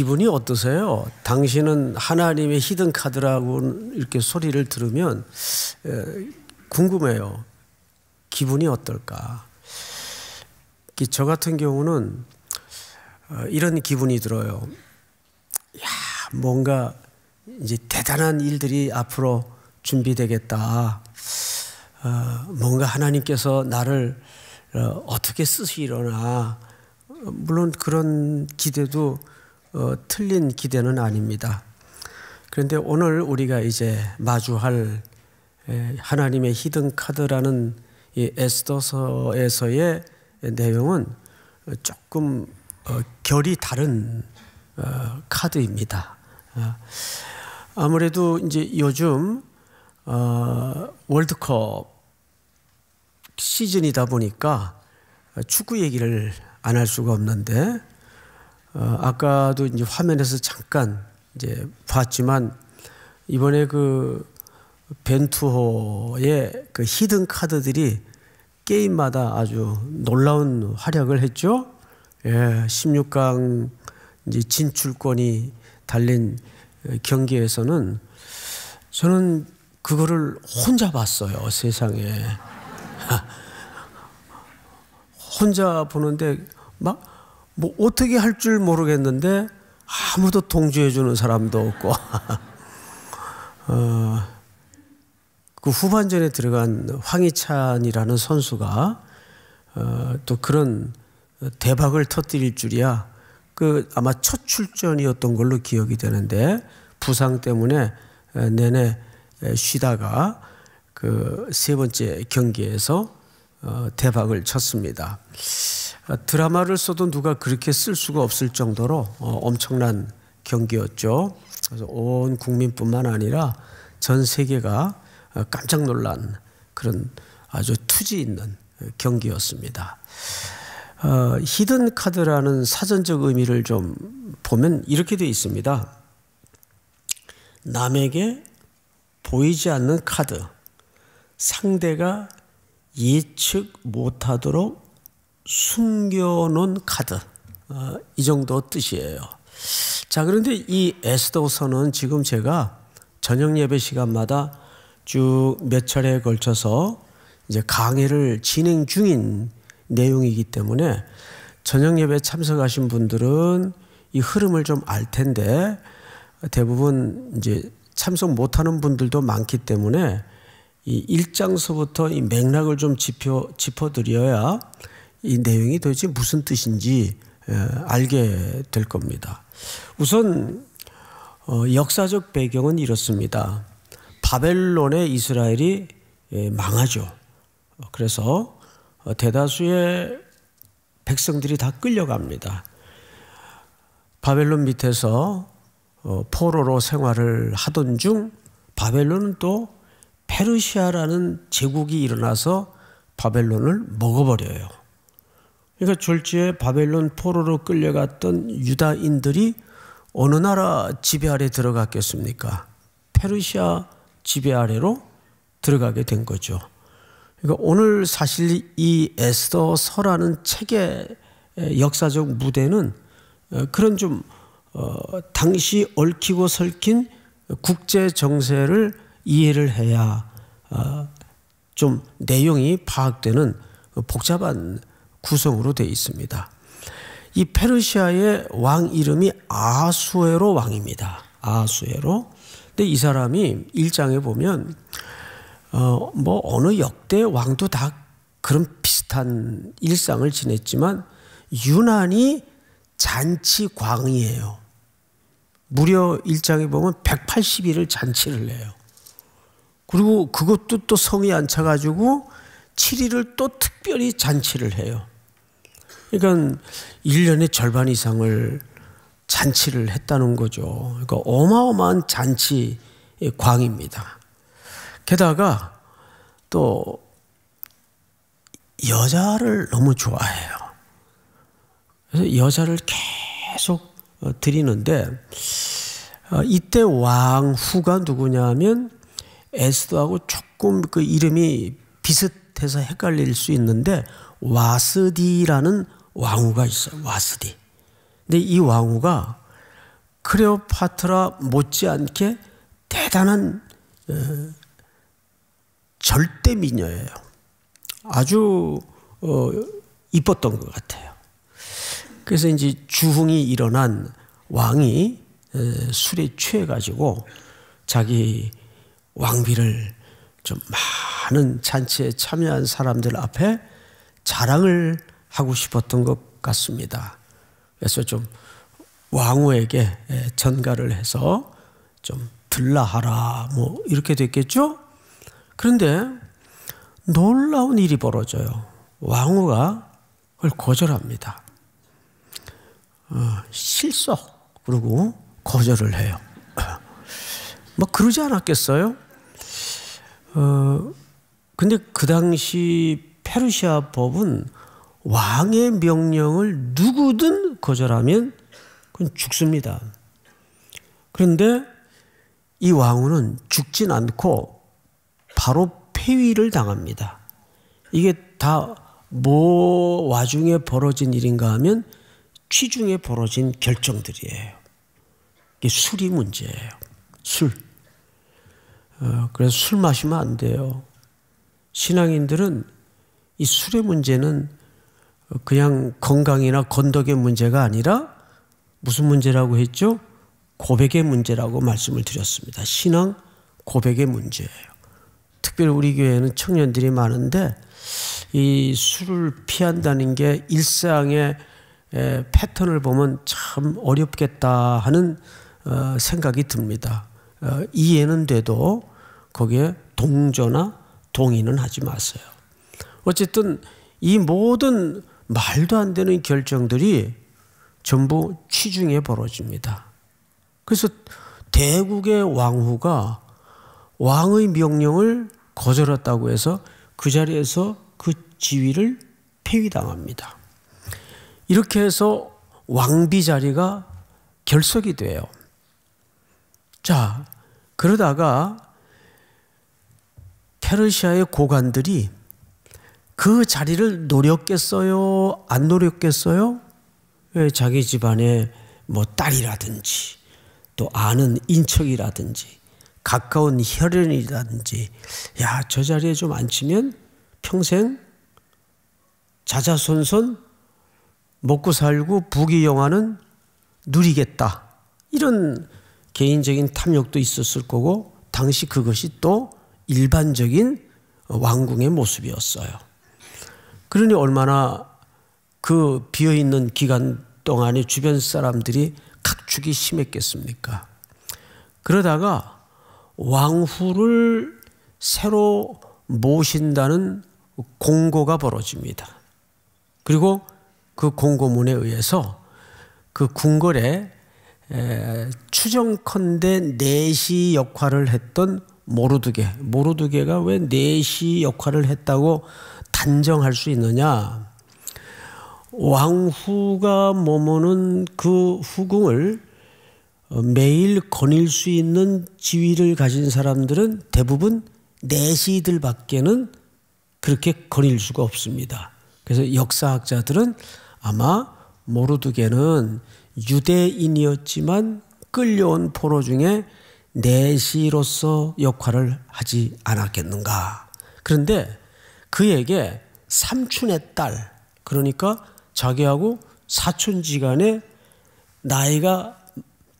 기분이 어떠세요? 당신은 하나님의 히든 카드라고 이렇게 소리를 들으면 궁금해요. 기분이 어떨까? 저 같은 경우는 이런 기분이 들어요. 야, 뭔가 이제 대단한 일들이 앞으로 준비되겠다. 뭔가 하나님께서 나를 어떻게 쓰시려나. 물론 그런 기대도 틀린 기대는 아닙니다. 그런데 오늘 우리가 이제 마주할 하나님의 히든 카드라는 이 에스더서에서의 내용은 조금 결이 다른 카드입니다. 아무래도 이제 요즘 월드컵 시즌이다 보니까 축구 얘기를 안 할 수가 없는데 아까도 이제 화면에서 잠깐 이제 봤지만 이번에 그 벤투호의 그 히든 카드들이 게임마다 아주 놀라운 활약을 했죠. 예, 16강 이제 진출권이 달린 경기에서는 저는 그거를 혼자 봤어요. 세상에. 혼자 보는데 막 뭐 어떻게 할 줄 모르겠는데 아무도 동조해 주는 사람도 없고 그 후반전에 들어간 황희찬이라는 선수가 또 그런 대박을 터뜨릴 줄이야. 그 아마 첫 출전이었던 걸로 기억이 되는데 부상 때문에 내내 쉬다가 그 세 번째 경기에서 대박을 쳤습니다. 드라마를 써도 누가 그렇게 쓸 수가 없을 정도로 엄청난 경기였죠. 그래서 온 국민뿐만 아니라 전 세계가 깜짝 놀란 그런 아주 투지 있는 경기였습니다. 히든 카드라는 사전적 의미를 좀 보면 이렇게 되어 있습니다. 남에게 보이지 않는 카드, 상대가 예측 못하도록 숨겨놓은 카드, 이 정도 뜻이에요. 자, 그런데 이 에스더서는 지금 제가 저녁 예배 시간마다 쭉 몇 차례에 걸쳐서 이제 강의를 진행 중인 내용이기 때문에 저녁 예배 참석하신 분들은 이 흐름을 좀 알 텐데 대부분 이제 참석 못하는 분들도 많기 때문에 이 1장서부터 이 맥락을 좀 짚어드려야 이 내용이 도대체 무슨 뜻인지 알게 될 겁니다. 우선 역사적 배경은 이렇습니다. 바벨론에 이스라엘이 망하죠. 그래서 대다수의 백성들이 다 끌려갑니다. 바벨론 밑에서 포로로 생활을 하던 중 바벨론은 또 페르시아라는 제국이 일어나서 바벨론을 먹어버려요. 그러니까 졸지에 바벨론 포로로 끌려갔던 유다인들이 어느 나라 지배 아래 들어갔겠습니까? 페르시아 지배 아래로 들어가게 된 거죠. 그러니까 오늘 사실 이 에스더서라는 책의 역사적 무대는 그런 좀 당시 얽히고 설킨 국제 정세를 이해를 해야 좀 내용이 파악되는 복잡한 구성으로 되어 있습니다. 이 페르시아의 왕 이름이 아수에로 왕입니다. 아수에로. 근데 이 사람이 1장에 보면 뭐 어느 역대 왕도 다 그런 비슷한 일상을 지냈지만 유난히 잔치광이에요. 무려 1장에 보면 180일을 잔치를 해요. 그리고 그것도 또 성이 안 차가지고 7일을 또 특별히 잔치를 해요. 그러니까 1년의 절반 이상을 잔치를 했다는 거죠. 그러니까 어마어마한 잔치 광입니다. 게다가 또 여자를 너무 좋아해요. 그래서 여자를 계속 드리는데 이때 왕후가 누구냐면 에스더하고 조금 그 이름이 비슷해서 헷갈릴 수 있는데 와스디라는 왕후가 있어요. 와스디. 근데 이 왕후가 클레오파트라 못지않게 대단한 절대 미녀예요. 아주 이뻤던 것 같아요. 그래서 이제 주흥이 일어난 왕이 술에 취해가지고 자기 왕비를 좀 많은 잔치에 참여한 사람들 앞에 자랑을 하고 싶었던 것 같습니다. 그래서 좀 왕후에게 전가를 해서 좀 들라하라 뭐 이렇게 됐겠죠? 그런데 놀라운 일이 벌어져요. 왕후가 그걸 거절합니다. 실속 그러고 거절을 해요. 뭐 그러지 않았겠어요? 근데 그 당시 페르시아 법은 왕의 명령을 누구든 거절하면 그건 죽습니다. 그런데 이 왕후는 죽진 않고 바로 폐위를 당합니다. 이게 다 뭐 와중에 벌어진 일인가 하면 취중에 벌어진 결정들이에요. 이게 술이 문제예요. 술. 그래서 술 마시면 안 돼요. 신앙인들은 이 술의 문제는 그냥 건강이나 건덕의 문제가 아니라 무슨 문제라고 했죠? 고백의 문제라고 말씀을 드렸습니다. 신앙 고백의 문제예요. 특별히 우리 교회에는 청년들이 많은데 이 술을 피한다는 게 일상의 패턴을 보면 참 어렵겠다 하는 생각이 듭니다. 이해는 돼도 거기에 동조나 동의는 하지 마세요. 어쨌든 이 모든 말도 안 되는 결정들이 전부 취중에 벌어집니다. 그래서 대국의 왕후가 왕의 명령을 거절했다고 해서 그 자리에서 그 지위를 폐위당합니다. 이렇게 해서 왕비 자리가 결석이 돼요. 자, 그러다가 페르시아의 고관들이 그 자리를 노렸겠어요? 안 노렸겠어요? 자기 집안에 뭐 딸이라든지 또 아는 인척이라든지 가까운 혈연이라든지 야, 저 자리에 좀 앉히면 평생 자자손손 먹고 살고 부귀영화는 누리겠다. 이런 개인적인 탐욕도 있었을 거고 당시 그것이 또 일반적인 왕궁의 모습이었어요. 그러니 얼마나 그 비어있는 기간 동안에 주변 사람들이 각축이 심했겠습니까? 그러다가 왕후를 새로 모신다는 공고가 벌어집니다. 그리고 그 공고문에 의해서 그 궁궐에 추정컨대 내시 역할을 했던 모르드게가 왜 내시 역할을 했다고 단정할 수 있느냐? 왕후가 머무는 그 후궁을 매일 거닐 수 있는 지위를 가진 사람들은 대부분 내시들밖에는 그렇게 거닐 수가 없습니다. 그래서 역사학자들은 아마 모르드게는 유대인이었지만 끌려온 포로 중에 내시로서 역할을 하지 않았겠는가. 그런데 그에게 삼촌의 딸, 그러니까 자기하고 사촌지간에 나이가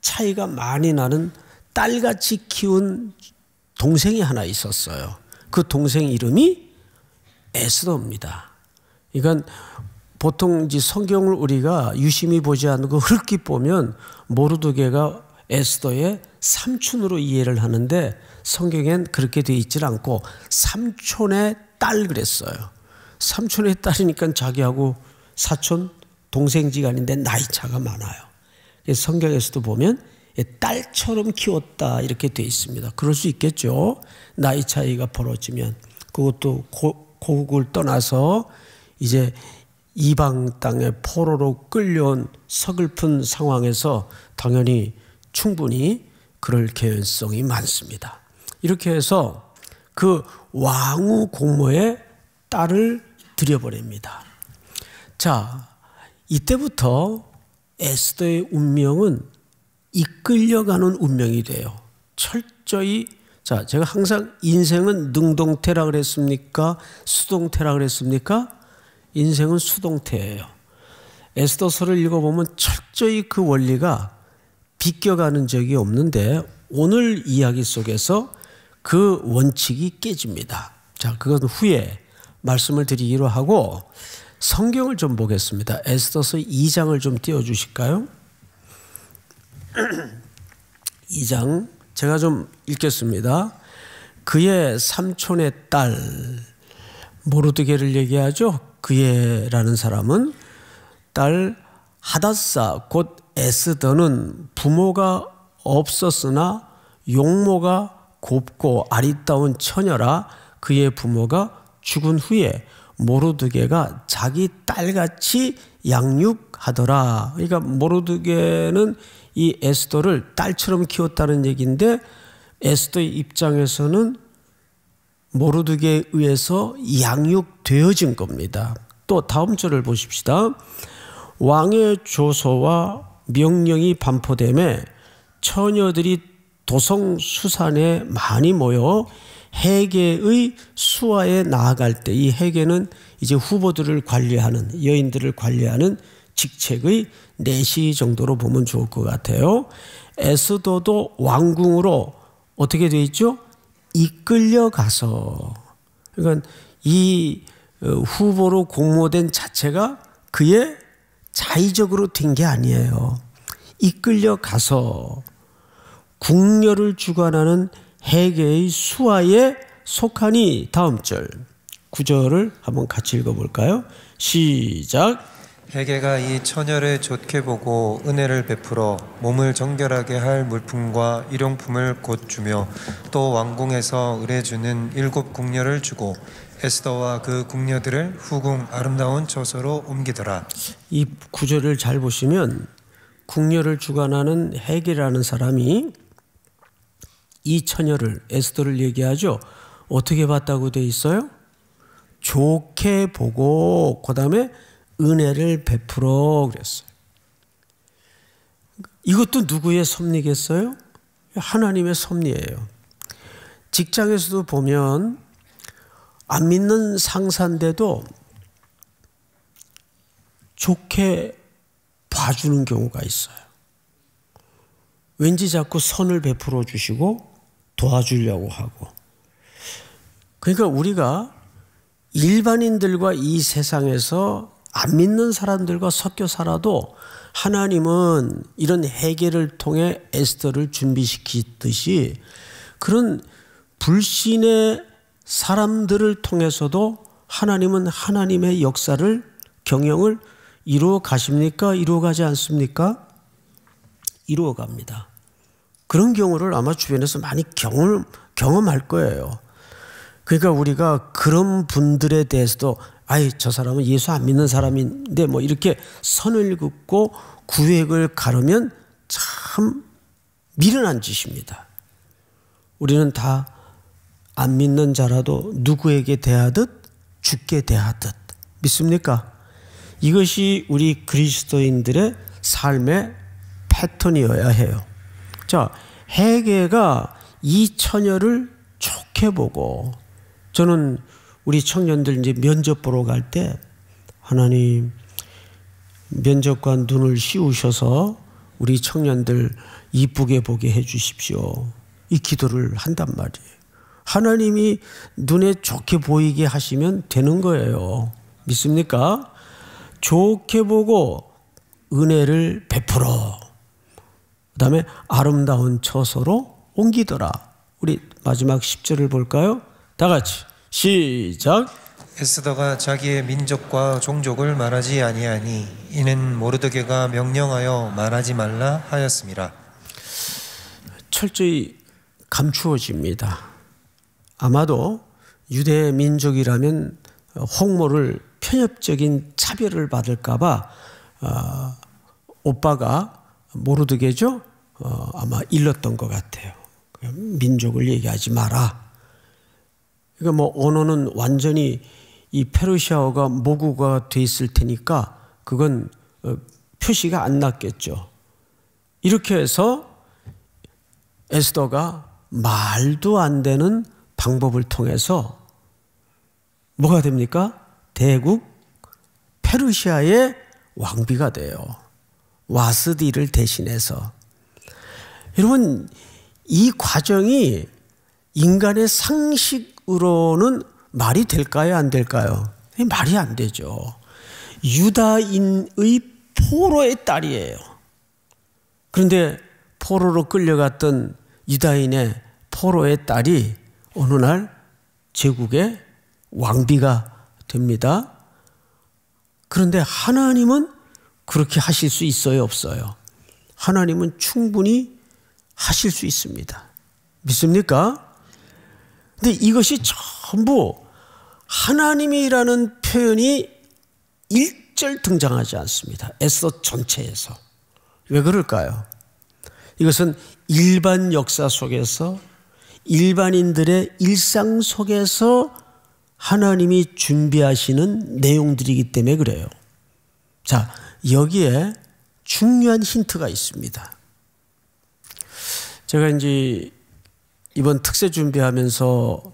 차이가 많이 나는 딸같이 키운 동생이 하나 있었어요. 그 동생 이름이 에스더입니다. 그러니까 보통 이제 성경을 우리가 유심히 보지 않고 흘낏 보면 모르드게가 에스더의 삼촌으로 이해를 하는데 성경엔 그렇게 되어 있지 않고 삼촌의 딸 그랬어요. 삼촌의 딸이니까 자기하고 사촌 동생지간인데 나이 차가 많아요. 그래서 성경에서도 보면 딸처럼 키웠다 이렇게 되어 있습니다. 그럴 수 있겠죠. 나이 차이가 벌어지면. 그것도 고국을 떠나서 이제 이방 땅의 포로로 끌려온 서글픈 상황에서 당연히 충분히 그럴 개연성이 많습니다. 이렇게 해서 그 왕후 공모에 딸을 들여버립니다. 자, 이때부터 에스더의 운명은 이끌려가는 운명이 돼요. 철저히. 자, 제가 항상 인생은 능동태라 그랬습니까? 수동태라 그랬습니까? 인생은 수동태예요. 에스더서를 읽어보면 철저히 그 원리가 비껴가는 적이 없는데 오늘 이야기 속에서 그 원칙이 깨집니다. 자, 그건 후에 말씀을 드리기로 하고 성경을 좀 보겠습니다. 에스더서 2장을 좀 띄워주실까요? 2장 제가 좀 읽겠습니다. 그의 삼촌의 딸 모르드게를 얘기하죠. 그의라는 사람은 딸 하닷사 곧 에스더는 부모가 없었으나 용모가 곱고 아리따운 처녀라. 그의 부모가 죽은 후에 모르드게가 자기 딸같이 양육하더라. 그러니까 모르드게는 이 에스더를 딸처럼 키웠다는 얘기인데 에스더의 입장에서는 모르드게에 의해서 양육되어진 겁니다. 또 다음 절을 보십시다. 왕의 조서와 명령이 반포되매 처녀들이 도성수산에 많이 모여 해계의 수하에 나아갈 때, 이 해계는 이제 후보들을 관리하는, 여인들을 관리하는 직책의 내시 정도로 보면 좋을 것 같아요. 에스더도 왕궁으로 어떻게 되어 있죠? 이끌려가서, 그러니까 이 후보로 공모된 자체가 그의 자의적으로 된 게 아니에요. 이끌려가서 궁녀를 주관하는 해계의 수하에 속하니. 다음 절 9절을 한번 같이 읽어볼까요? 시작. 해계가 이 처녀를 좋게 보고 은혜를 베풀어 몸을 정결하게 할 물품과 일용품을 곧 주며 또 왕궁에서 의뢰주는 7 궁녀를 주고 에스더와 그 궁녀들을 후궁 아름다운 처소로 옮기더라. 이 구절을 잘 보시면 궁녀를 주관하는 해계라는 사람이 이 처녀를, 에스더를 얘기하죠. 어떻게 봤다고 돼 있어요? 좋게 보고 그 다음에 은혜를 베풀어 그랬어요. 이것도 누구의 섭리겠어요? 하나님의 섭리예요. 직장에서도 보면 안 믿는 상사인데도 좋게 봐주는 경우가 있어요. 왠지 자꾸 선을 베풀어 주시고 도와주려고 하고. 그러니까 우리가 일반인들과 이 세상에서 안 믿는 사람들과 섞여 살아도 하나님은 이런 해계를 통해 에스더를 준비시키듯이 그런 불신의 사람들을 통해서도 하나님은 하나님의 역사를, 경영을 이루어 가십니까? 이루어 가지 않습니까? 이루어 갑니다. 그런 경우를 아마 주변에서 많이 경험할 거예요. 그러니까 우리가 그런 분들에 대해서도 아이, 저 사람은 예수 안 믿는 사람인데 뭐 이렇게 선을 긋고 구획을 가르면 참 미련한 짓입니다. 우리는 다 안 믿는 자라도 누구에게 대하듯 죽게 대하듯 믿습니까? 이것이 우리 그리스도인들의 삶의 패턴이어야 해요. 자, 해계가 이 처녀를 좋게 보고, 저는 우리 청년들 이제 면접 보러 갈 때 하나님 면접관 눈을 씌우셔서 우리 청년들 이쁘게 보게 해 주십시오. 이 기도를 한단 말이에요. 하나님이 눈에 좋게 보이게 하시면 되는 거예요. 믿습니까? 좋게 보고 은혜를 베풀어. 그 다음에 아름다운 처소로 옮기더라. 우리 마지막 10절을 볼까요? 다 같이 시작. 에스더가 자기의 민족과 종족을 말하지 아니하니 이는 모르드게가 명령하여 말하지 말라 하였습니다. 철저히 감추어집니다. 아마도 유대 민족이라면 홍모를 편협적인 차별을 받을까 봐 오빠가 모르드게죠? 아마 일렀던 것 같아요. 민족을 얘기하지 마라. 그러니까 뭐 언어는 완전히 이 페르시아어가 모국어가 돼 있을 테니까 그건 표시가 안 났겠죠. 이렇게 해서 에스더가 말도 안 되는 방법을 통해서 뭐가 됩니까? 대국 페르시아의 왕비가 돼요. 와스디를 대신해서. 여러분, 이 과정이 인간의 상식으로는 말이 될까요? 안 될까요? 말이 안 되죠. 유다인의 포로의 딸이에요. 그런데 포로로 끌려갔던 유다인의 포로의 딸이 어느 날 제국의 왕비가 됩니다. 그런데 하나님은 그렇게 하실 수 있어요, 없어요? 하나님은 충분히 하실 수 있습니다. 믿습니까? 근데 이것이 전부 하나님이라는 표현이 일절 등장하지 않습니다. 에스더 전체에서. 왜 그럴까요? 이것은 일반 역사 속에서 일반인들의 일상 속에서 하나님이 준비하시는 내용들이기 때문에 그래요. 자, 여기에 중요한 힌트가 있습니다. 제가 이제 이번 특세 준비하면서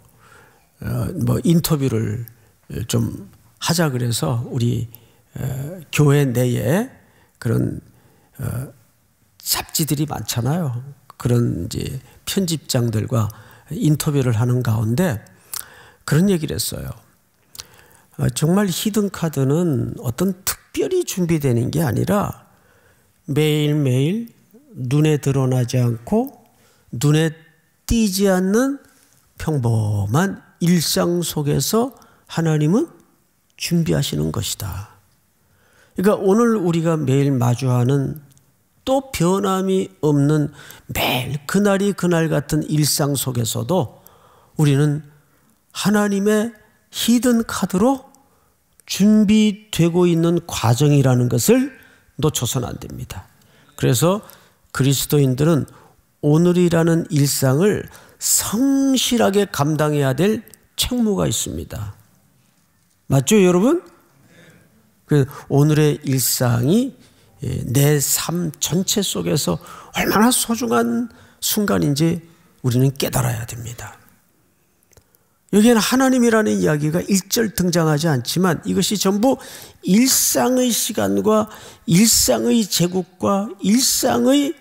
인터뷰를 좀 하자 그래서 우리 교회 내에 그런 잡지들이 많잖아요. 그런 이제 편집장들과 인터뷰를 하는 가운데 그런 얘기를 했어요. 정말 히든카드는 어떤 특별히 준비되는 게 아니라 매일매일 눈에 드러나지 않고 눈에 띄지 않는 평범한 일상 속에서 하나님은 준비하시는 것이다. 그러니까 오늘 우리가 매일 마주하는 또 변함이 없는 매일 그날이 그날 같은 일상 속에서도 우리는 하나님의 히든 카드로 준비되고 있는 과정이라는 것을 놓쳐서는 안 됩니다. 그래서 그리스도인들은 오늘이라는 일상을 성실하게 감당해야 될 책무가 있습니다. 맞죠, 여러분? 오늘의 일상이 내 삶 전체 속에서 얼마나 소중한 순간인지 우리는 깨달아야 됩니다. 여기에는 하나님이라는 이야기가 일절 등장하지 않지만 이것이 전부 일상의 시간과 일상의 제국과 일상의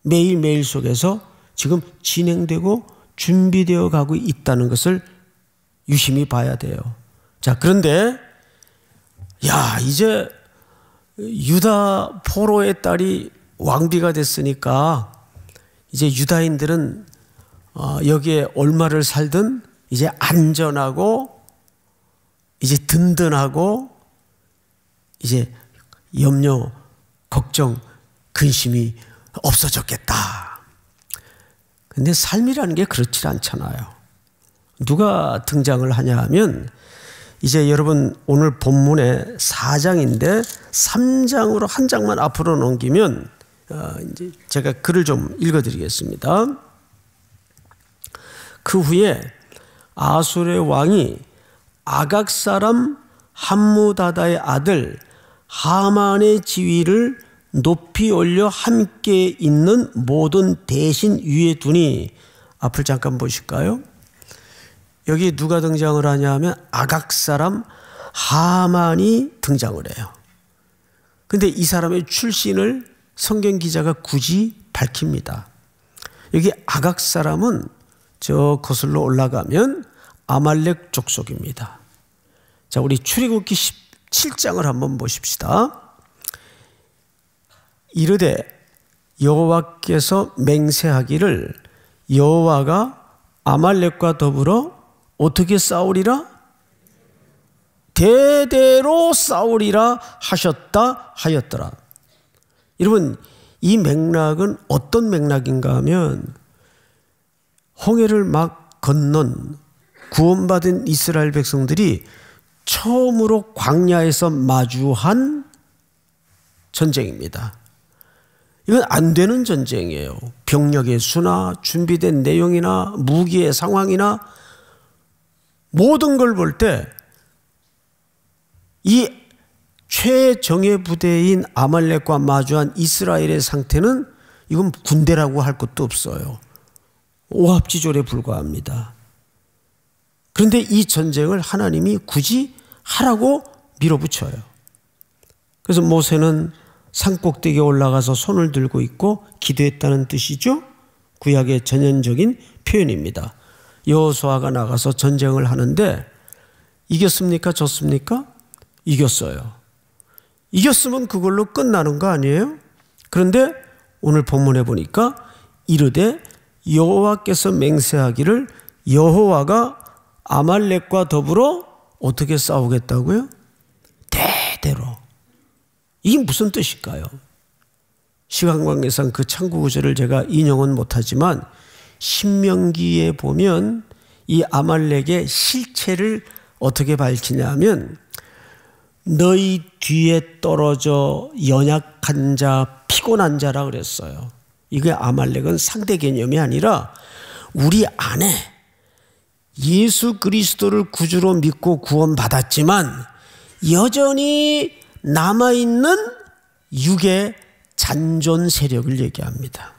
매일매일 속에서 지금 진행되고 준비되어 가고 있다는 것을 유심히 봐야 돼요. 자, 그런데 이제 유다 포로의 딸이 왕비가 됐으니까 이제 유다인들은 여기에 얼마를 살든 이제 안전하고 이제 든든하고 이제 염려, 걱정, 근심이 없어졌겠다. 근데 삶이라는 게 그렇지 않잖아요. 누가 등장을 하냐 하면 이제 여러분 오늘 본문의 4장인데 3장으로 한 장만 앞으로 넘기면 이제 제가 글을 좀 읽어드리겠습니다. 그 후에 아술의 왕이 아각 사람 함무다다의 아들 하만의 지위를 높이 올려 함께 있는 모든 대신 위에 두니, 앞을 잠깐 보실까요? 여기 누가 등장을 하냐 하면 아각 사람 하만이 등장을 해요. 근데 이 사람의 출신을 성경 기자가 굳이 밝힙니다. 여기 아각 사람은 저 거슬러 올라가면 아말렉 족속입니다. 자, 우리 출애굽기 17장을 한번 보십시다. 이르되 여호와께서 맹세하기를 여호와가 아말렉과 더불어 어떻게 싸우리라? 대대로 싸우리라 하셨다 하였더라. 여러분, 이 맥락은 어떤 맥락인가 하면 홍해를 막 건넌 구원받은 이스라엘 백성들이 처음으로 광야에서 마주한 전쟁입니다. 이건 안 되는 전쟁이에요. 병력의 수나 준비된 내용이나 무기의 상황이나 모든 걸 볼 때 이 최정예 부대인 아말렉과 마주한 이스라엘의 상태는 이건 군대라고 할 것도 없어요. 오합지졸에 불과합니다. 그런데 이 전쟁을 하나님이 굳이 하라고 밀어붙여요. 그래서 모세는 산꼭대기에 올라가서 손을 들고 있고 기도했다는 뜻이죠. 구약의 전형적인 표현입니다. 여호수아가 나가서 전쟁을 하는데 이겼습니까? 졌습니까? 이겼어요. 이겼으면 그걸로 끝나는 거 아니에요? 그런데 오늘 본문에 보니까 이르되 여호와께서 맹세하기를 여호와가 아말렉과 더불어 어떻게 싸우겠다고요? 대대로. 이게 무슨 뜻일까요? 시간 관계상 그 창구 구절을 제가 인용은 못하지만 신명기에 보면 이 아말렉의 실체를 어떻게 밝히냐 하면 너희 뒤에 떨어져 연약한 자, 피곤한 자라 그랬어요. 이게 아말렉은 상대 개념이 아니라 우리 안에 예수 그리스도를 구주로 믿고 구원받았지만 여전히 남아있는 육의 잔존 세력을 얘기합니다.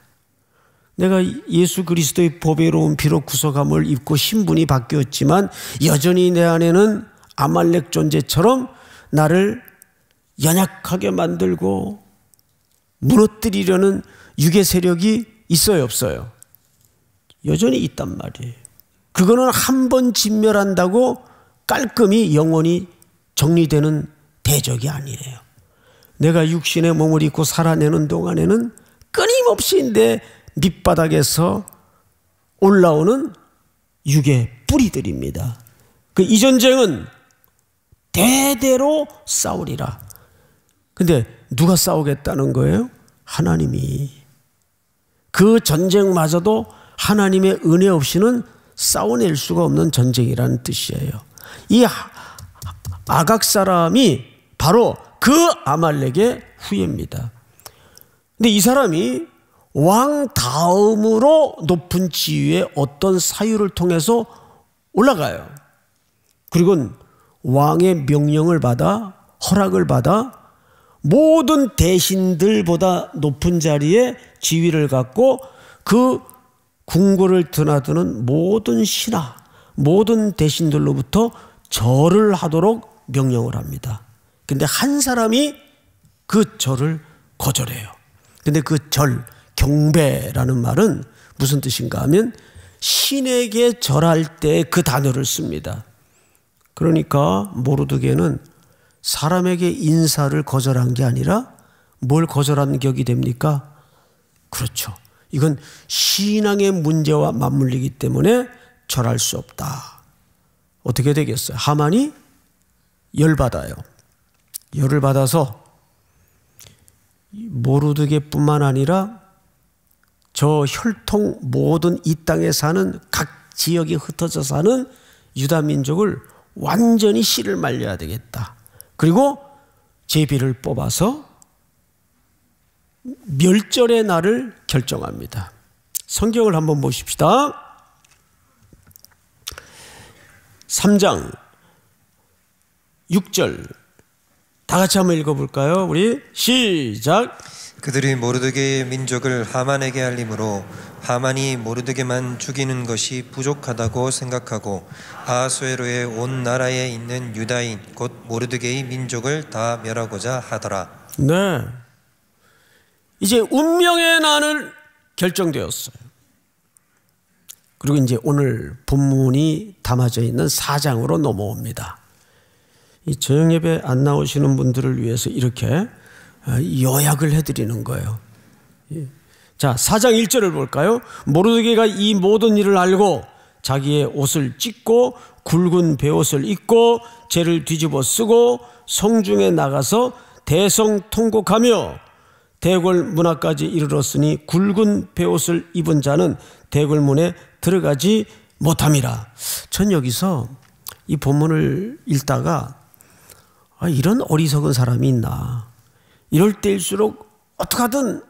내가 예수 그리스도의 보배로운 피로 구속함을 입고 신분이 바뀌었지만 여전히 내 안에는 아말렉 존재처럼 나를 연약하게 만들고 무너뜨리려는 육의 세력이 있어요, 없어요? 여전히 있단 말이에요. 그거는 한 번 진멸한다고 깔끔히 영원히 정리되는 대적이 아니에요. 내가 육신의 몸을 입고 살아내는 동안에는 끊임없이 내 밑바닥에서 올라오는 육의 뿌리들입니다. 이 전쟁은 대대로 싸우리라. 근데 누가 싸우겠다는 거예요? 하나님이. 그 전쟁마저도 하나님의 은혜 없이는 싸워낼 수가 없는 전쟁이라는 뜻이에요. 이 아각 사람이 바로 그 아말렉의 후예입니다. 근데 이 사람이 왕 다음으로 높은 지위에 어떤 사유를 통해서 올라가요. 그리고 왕의 명령을 받아 허락을 받아 모든 대신들보다 높은 자리에 지위를 갖고 그 궁궐을 드나드는 모든 신하, 모든 대신들로부터 절을 하도록 명령을 합니다. 근데 한 사람이 그 절을 거절해요. 근데 그 절, 경배라는 말은 무슨 뜻인가 하면 신에게 절할 때 그 단어를 씁니다. 그러니까 모르드게는 사람에게 인사를 거절한 게 아니라 뭘 거절한 격이 됩니까? 그렇죠. 이건 신앙의 문제와 맞물리기 때문에 절할 수 없다. 어떻게 되겠어요? 하만이 열받아요. 열을 받아서 모르드게뿐만 아니라 저 혈통 모든 이 땅에 사는 각 지역에 흩어져 사는 유다 민족을 완전히 씨를 말려야 되겠다. 그리고 제비를 뽑아서 멸절의 날을 결정합니다. 성경을 한번 보십시다. 3장 6절 다 같이 한번 읽어볼까요? 우리 시작. 그들이 모르드게의 민족을 하만에게 알림으로 하만이 모르드게만 죽이는 것이 부족하다고 생각하고 아하수에로의 온 나라에 있는 유다인 곧 모르드게의 민족을 다 멸하고자 하더라. 네, 이제 운명의 날을 결정되었어요. 그리고 이제 오늘 본문이 담아져 있는 4장으로 넘어옵니다. 이 저녁 예배 안 나오시는 분들을 위해서 이렇게 요약을 해드리는 거예요. 자, 4장 1절을 볼까요? 모르드게가 이 모든 일을 알고 자기의 옷을 찢고 굵은 베옷을 입고 재를 뒤집어 쓰고 성중에 나가서 대성통곡하며 대궐 문 앞까지 이르렀으니 굵은 베옷을 입은 자는 대궐 문에 들어가지 못함이라. 전 여기서 이 본문을 읽다가 이런 어리석은 사람이 있나. 이럴 때일수록 어떻게든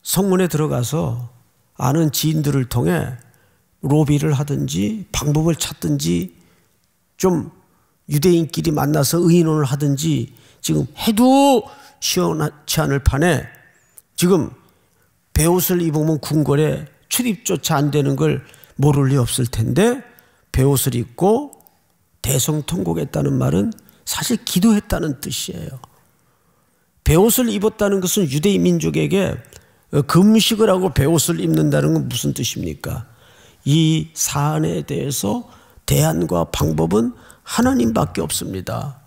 성문에 들어가서 아는 지인들을 통해 로비를 하든지 방법을 찾든지 좀 유대인끼리 만나서 의논을 하든지 지금 해도 시원치 않을 판에 지금 베옷을 입으면 궁궐에 출입조차 안 되는 걸 모를 리 없을 텐데 베옷을 입고 대성통곡했다는 말은 사실 기도했다는 뜻이에요. 베옷을 입었다는 것은 유대인 민족에게 금식을 하고 베옷을 입는다는 건 무슨 뜻입니까? 이 사안에 대해서 대안과 방법은 하나님밖에 없습니다.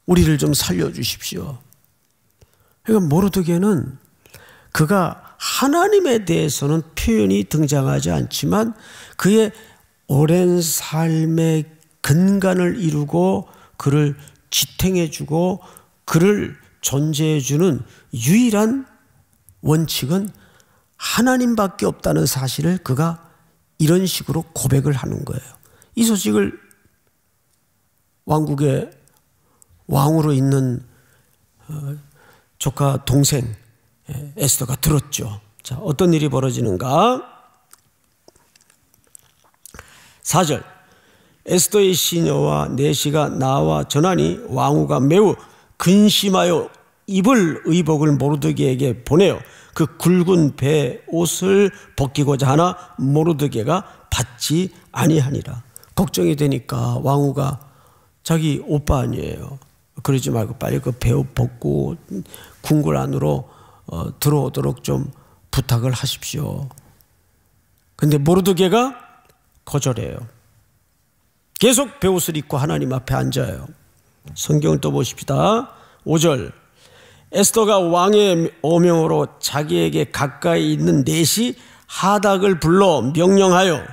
우리를 좀 살려주십시오. 그러니까 모르드게는 그가 하나님에 대해서는 표현이 등장하지 않지만 그의 오랜 삶의 근간을 이루고 그를 지탱해주고 그를 존재해주는 유일한 원칙은 하나님밖에 없다는 사실을 그가 이런 식으로 고백을 하는 거예요. 이 소식을 왕국의 왕으로 있는 조카 동생 에스더가 들었죠. 자, 어떤 일이 벌어지는가? 4절 에스더의 시녀와 내시가 나와 전하니 왕후가 매우 근심하여 입을 의복을 모르드게에게 보내어 그 굵은 배 옷을 벗기고자 하나 모르드게가 받지 아니하니라. 걱정이 되니까 왕후가 자기 오빠 아니에요. 그러지 말고 빨리 그 배 옷 벗고 궁궐 안으로 들어오도록 좀 부탁을 하십시오. 근데 모르드게가 거절해요. 계속 베옷을 입고 하나님 앞에 앉아요. 성경을 또 보십시다. 5절 에스더가 왕의 어명으로 자기에게 가까이 있는 넷이 하닥을 불러 명령하여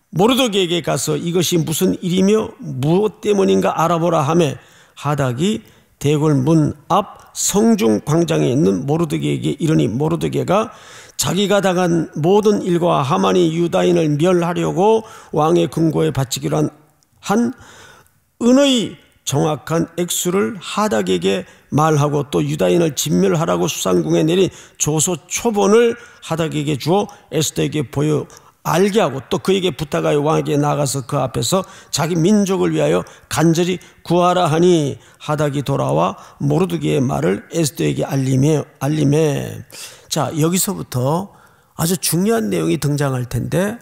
모르드게에게 가서 이것이 무슨 일이며 무엇 때문인가 알아보라 하며 하닥이 대궐 문 앞 성중 광장에 있는 모르드게에게 이르니 모르드게가 자기가 당한 모든 일과 하만이 유다인을 멸하려고 왕의 금고에 바치기로 한 은의 정확한 액수를 하닥에게 말하고 또 유다인을 진멸하라고 수상궁에 내린 조서 초본을 하닥에게 주어 에스더에게 보여 알게 하고 또 그에게 부탁하여 왕에게 나가서 그 앞에서 자기 민족을 위하여 간절히 구하라 하니 하닥이 돌아와 모르드게의 말을 에스더에게 알림해. 자, 여기서부터 아주 중요한 내용이 등장할 텐데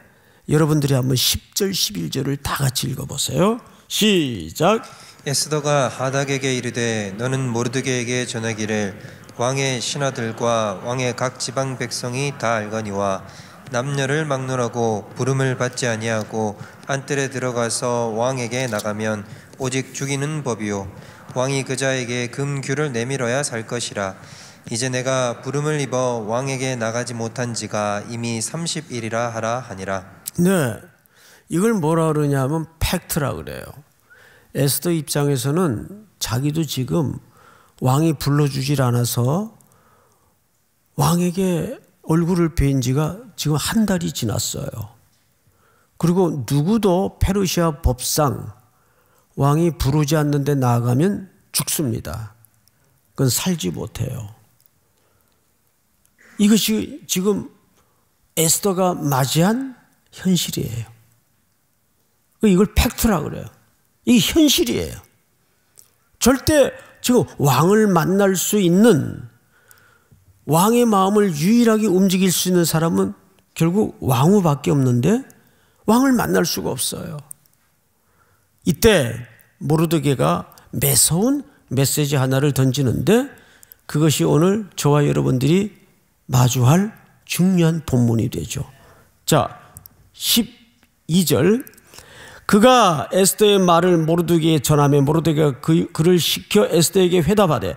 여러분들이 한번 10절 11절을 다 같이 읽어보세요. 시작. 에스더가 하닥에게 이르되 너는 모르드게에게 전하기를 왕의 신하들과 왕의 각 지방 백성이 다 알거니와 남녀를 막론하고 부름을 받지 아니하고 안뜰에 들어가서 왕에게 나가면 오직 죽이는 법이요 왕이 그자에게 금규를 내밀어야 살 것이라. 이제 내가 부름을 입어 왕에게 나가지 못한 지가 이미 30일이라 하라 하니라. 네, 이걸 뭐라 그러냐면 팩트라 그래요. 에스더 입장에서는 자기도 지금 왕이 불러주질 않아서 왕에게 얼굴을 뵌 지가 지금 한 달이 지났어요. 그리고 누구도 페르시아 법상 왕이 부르지 않는데 나아가면 죽습니다. 그건 살지 못해요. 이것이 지금 에스더가 맞이한 현실이에요. 이걸 팩트라 그래요. 이게 현실이에요. 절대 지금 왕을 만날 수 있는 왕의 마음을 유일하게 움직일 수 있는 사람은 결국 왕후밖에 없는데 왕을 만날 수가 없어요. 이때 모르드게가 매서운 메시지 하나를 던지는데 그것이 오늘 저와 여러분들이 마주할 중요한 본문이 되죠. 자, 12절 그가 에스더의 말을 모르드게에 전하며 모르드게가 그를 시켜 에스더에게 회답하되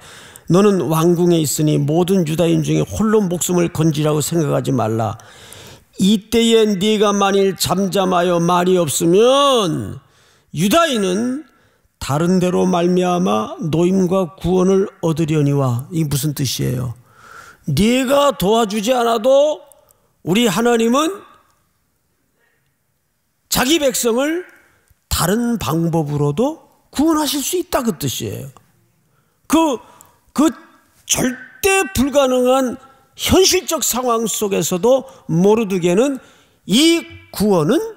너는 왕궁에 있으니 모든 유다인 중에 홀로 목숨을 건지라고 생각하지 말라. 이때에 네가 만일 잠잠하여 말이 없으면 유다인은 다른 데로 말미암아 노임과 구원을 얻으려니와. 이게 무슨 뜻이에요? 네가 도와주지 않아도 우리 하나님은 자기 백성을 다른 방법으로도 구원하실 수 있다 그 뜻이에요. 그 절대 불가능한 현실적 상황 속에서도 모르드게는 이 구원은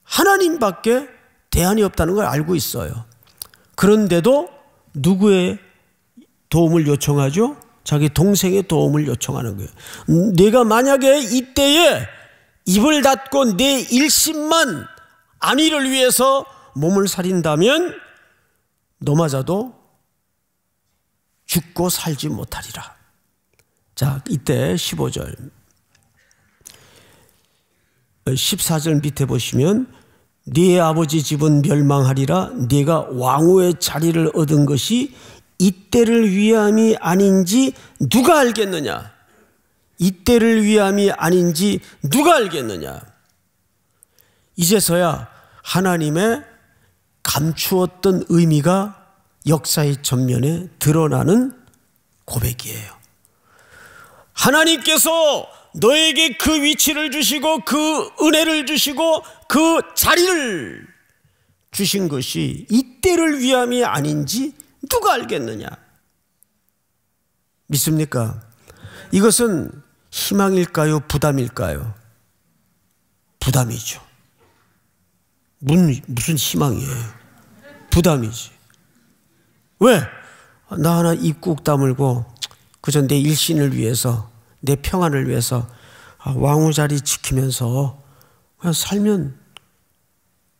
하나님밖에 대안이 없다는 걸 알고 있어요. 그런데도 누구의 도움을 요청하죠? 자기 동생의 도움을 요청하는 거예요. 내가 만약에 이때에 입을 닫고 내 일심만 안위를 위해서 몸을 살인다면 너마저도 죽고 살지 못하리라. 자, 이때 15절 14절 밑에 보시면 네 아버지 집은 멸망하리라. 네가 왕후의 자리를 얻은 것이 이때를 위함이 아닌지 누가 알겠느냐? 이때를 위함이 아닌지 누가 알겠느냐? 이제서야 하나님의 감추었던 의미가 역사의 전면에 드러나는 고백이에요. 하나님께서 너에게 그 위치를 주시고 그 은혜를 주시고 그 자리를 주신 것이 이때를 위함이 아닌지 누가 알겠느냐? 믿습니까? 이것은 희망일까요? 부담일까요? 부담이죠. 무슨 희망이에요? 부담이지. 왜? 나 하나 입 꾹 다물고 그저 내 일신을 위해서, 내 평안을 위해서 왕후 자리 지키면서 그냥 살면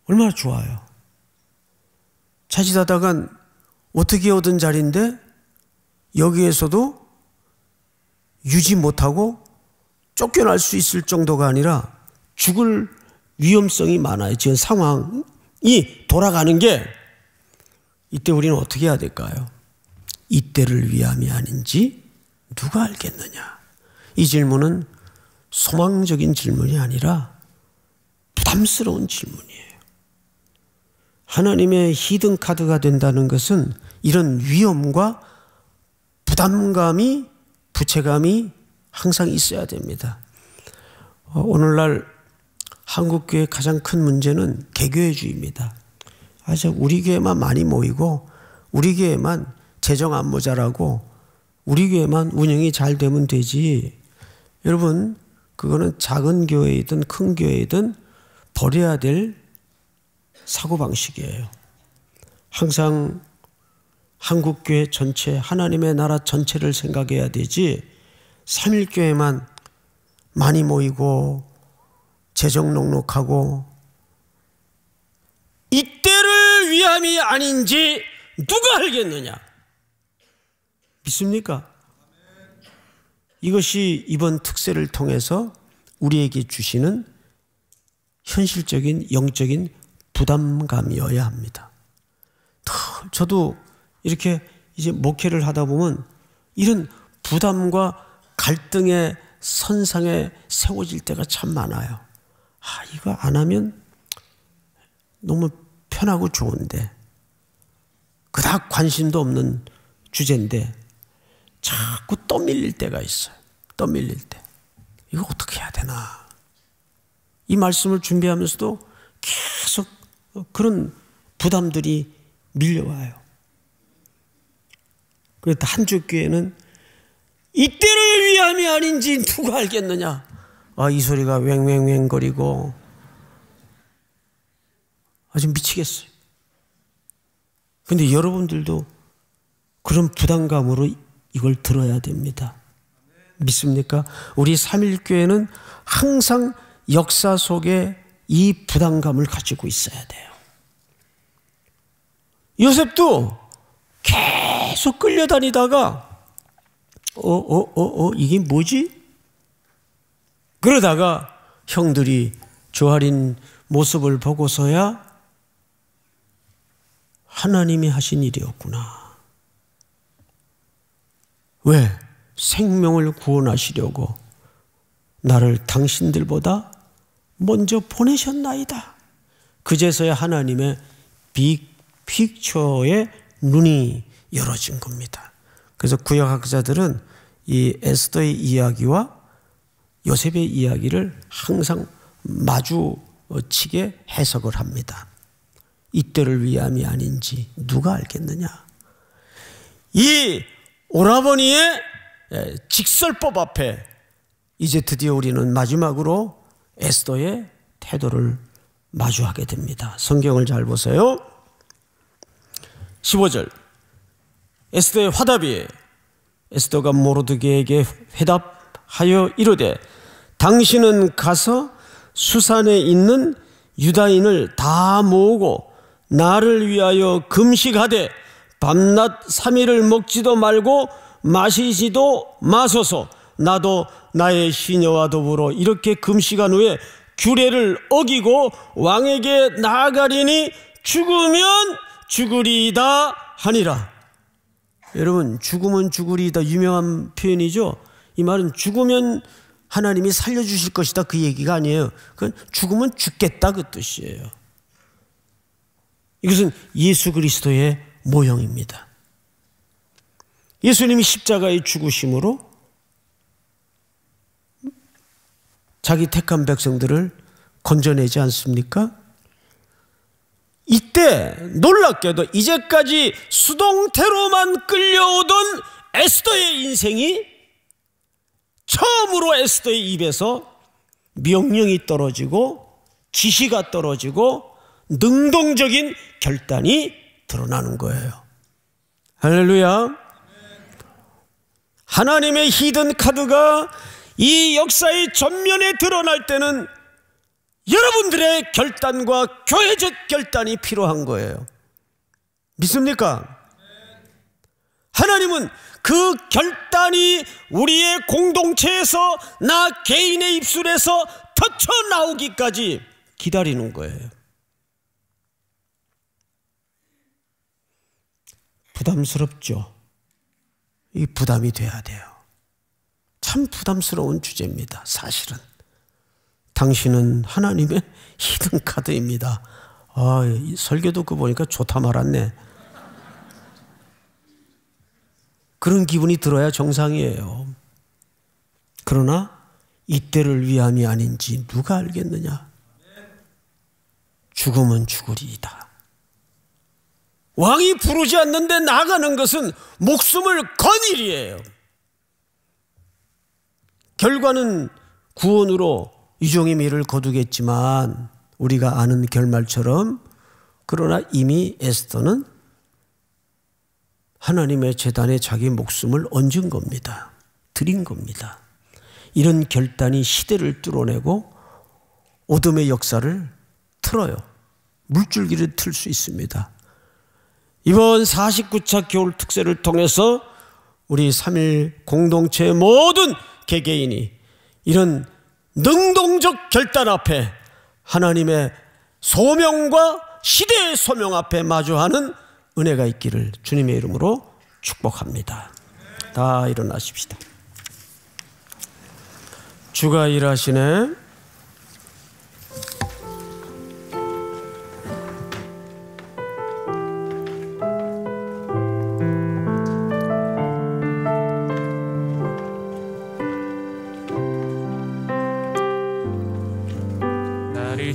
얼마나 좋아요. 자칫하다간 어떻게 얻은 자리인데 여기에서도 유지 못하고 쫓겨날 수 있을 정도가 아니라 죽을 위험성이 많아요. 지금 상황이 돌아가는 게, 이때 우리는 어떻게 해야 될까요? 이때를 위함이 아닌지 누가 알겠느냐? 이 질문은 소망적인 질문이 아니라 부담스러운 질문이에요. 하나님의 히든 카드가 된다는 것은 이런 위험과 부담감이, 부채감이 항상 있어야 됩니다. 오늘날 한국교회의 가장 큰 문제는 개교회주의입니다. 우리 교회만 많이 모이고 우리 교회만 재정 안 모자라고 우리 교회만 운영이 잘 되면 되지. 여러분, 그거는 작은 교회이든 큰 교회이든 버려야 될 사고방식이에요. 항상 한국교회 전체, 하나님의 나라 전체를 생각해야 되지, 삼일교회만 많이 모이고 재정 넉넉하고 이때를 위함이 아닌지 누가 알겠느냐? 믿습니까? 이것이 이번 특세를 통해서 우리에게 주시는 현실적인 영적인 부담감이어야 합니다. 저도 이렇게 이제 목회를 하다 보면 이런 부담과 갈등의 선상에 세워질 때가 참 많아요. 이거 안 하면 너무 편하고 좋은데, 그닥 관심도 없는 주제인데 자꾸 떠밀릴 때가 있어요. 떠밀릴 때. 이거 어떻게 해야 되나? 이 말씀을 준비하면서도 계속 그런 부담들이 밀려와요. 그래서 한쪽 교회는 이때를 위함이 아닌지 누가 알겠느냐? 이 소리가 왱왱왱거리고 아주 미치겠어요. 그런데 여러분들도 그런 부담감으로 이걸 들어야 됩니다. 믿습니까? 우리 삼일교회는 항상 역사 속에 이 부담감을 가지고 있어야 돼요. 요셉도 계속 끌려다니다가 이게 뭐지? 그러다가 형들이 조아린 모습을 보고서야 하나님이 하신 일이었구나. 왜? 생명을 구원하시려고 나를 당신들보다 먼저 보내셨나이다. 그제서야 하나님의 빅픽처의 눈이 열어진 겁니다. 그래서 구약학자들은 이 에스더의 이야기와 요셉의 이야기를 항상 마주치게 해석을 합니다. 이때를 위함이 아닌지 누가 알겠느냐? 이 오라버니의 직설법 앞에 이제 드디어 우리는 마지막으로 에스더의 태도를 마주하게 됩니다. 성경을 잘 보세요. 15절. 에스더의 화답이 에스더가 모르드게에게 회답하여 이르되 당신은 가서 수산에 있는 유다인을 다 모으고 나를 위하여 금식하되 밤낮 3일을 먹지도 말고 마시지도 마소서. 나도 나의 시녀와 더불어 이렇게 금식한 후에 규례를 어기고 왕에게 나아가리니 죽으면 죽으리이다 하니라. 여러분, 죽으면 죽으리이다 유명한 표현이죠. 이 말은 죽으면 하나님이 살려주실 것이다 그 얘기가 아니에요. 그건 죽으면 죽겠다 그 뜻이에요. 이것은 예수 그리스도의 모형입니다. 예수님이 십자가의 죽으심으로 자기 택한 백성들을 건져내지 않습니까? 이때 놀랍게도 이제까지 수동태로만 끌려오던 에스더의 인생이 처음으로 에스더의 입에서 명령이 떨어지고 지시가 떨어지고 능동적인 결단이 드러나는 거예요. 할렐루야. 하나님의 히든 카드가 이 역사의 전면에 드러날 때는 여러분들의 결단과 교회적 결단이 필요한 거예요. 믿습니까? 하나님은 그 결단이 우리의 공동체에서 나 개인의 입술에서 터쳐 나오기까지 기다리는 거예요. 부담스럽죠? 이 부담이 돼야 돼요. 참 부담스러운 주제입니다. 사실은 당신은 하나님의 히든 카드입니다. 이 설교 듣고 보니까 좋다 말았네. 그런 기분이 들어야 정상이에요. 그러나 이때를 위함이 아닌지 누가 알겠느냐. 죽으면 죽으리이다. 왕이 부르지 않는데 나가는 것은 목숨을 건 일이에요. 결과는 구원으로 유종의 미를 거두겠지만 우리가 아는 결말처럼, 그러나 이미 에스더는 하나님의 제단에 자기 목숨을 얹은 겁니다. 드린 겁니다. 이런 결단이 시대를 뚫어내고 어둠의 역사를 틀어요. 물줄기를 틀 수 있습니다. 이번 49차 겨울 특세를 통해서 우리 3.1 공동체의 모든 개개인이 이런 능동적 결단 앞에 하나님의 소명과 시대의 소명 앞에 마주하는 은혜가 있기를 주님의 이름으로 축복합니다. 다 일어나십시다. 주가 일하시네.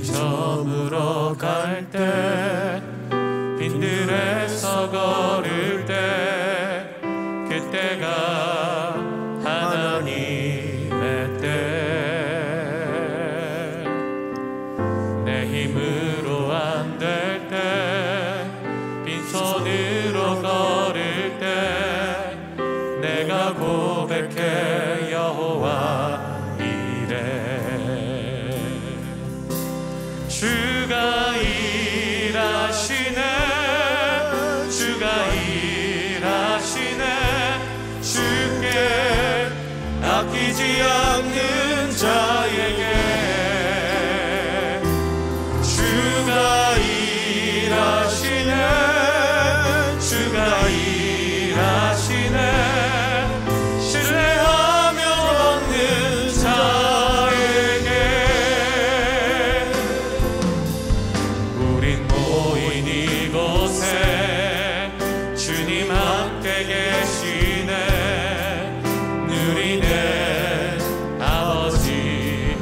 저물어 갈 때 빈들에서 걸을 때 그때가 하나님의 때 내 힘으로 안 될 때 빈손으로 걸을 때 내가 고백해 여호와 이래 주가 일하시네 주가 일하시네 주께 아끼지 않는 자에게 주가 일하시네 주가 일하시네 신뢰하며 얻는 자에게 우린 모인 이곳에 주님 함께 계시네 누리는 아버지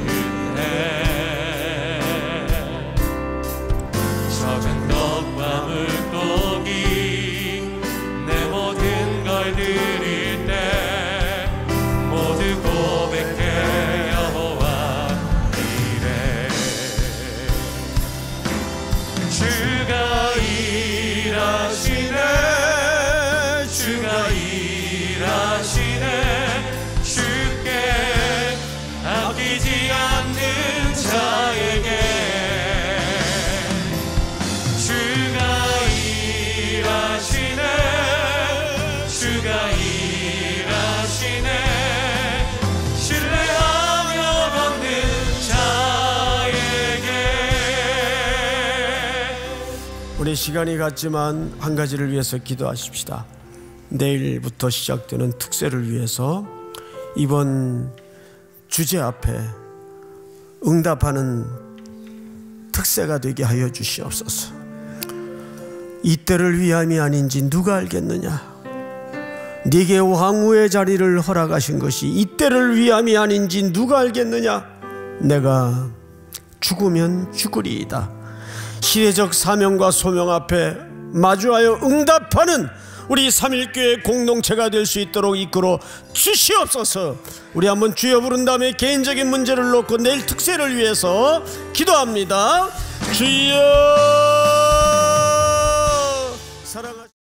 우리 시간이 갔지만 한 가지를 위해서 기도하십시다. 내일부터 시작되는 특세를 위해서 이번 주제 앞에 응답하는 특세가 되게 하여 주시옵소서. 이때를 위함이 아닌지 누가 알겠느냐? 네게 왕후의 자리를 허락하신 것이 이때를 위함이 아닌지 누가 알겠느냐? 내가 죽으면 죽으리이다. 시대적 사명과 소명 앞에 마주하여 응답하는 우리 삼일교회 공동체가 될 수 있도록 이끌어 주시옵소서. 우리 한번 주여 부른 다음에 개인적인 문제를 놓고 내일 특세를 위해서 기도합니다. 주여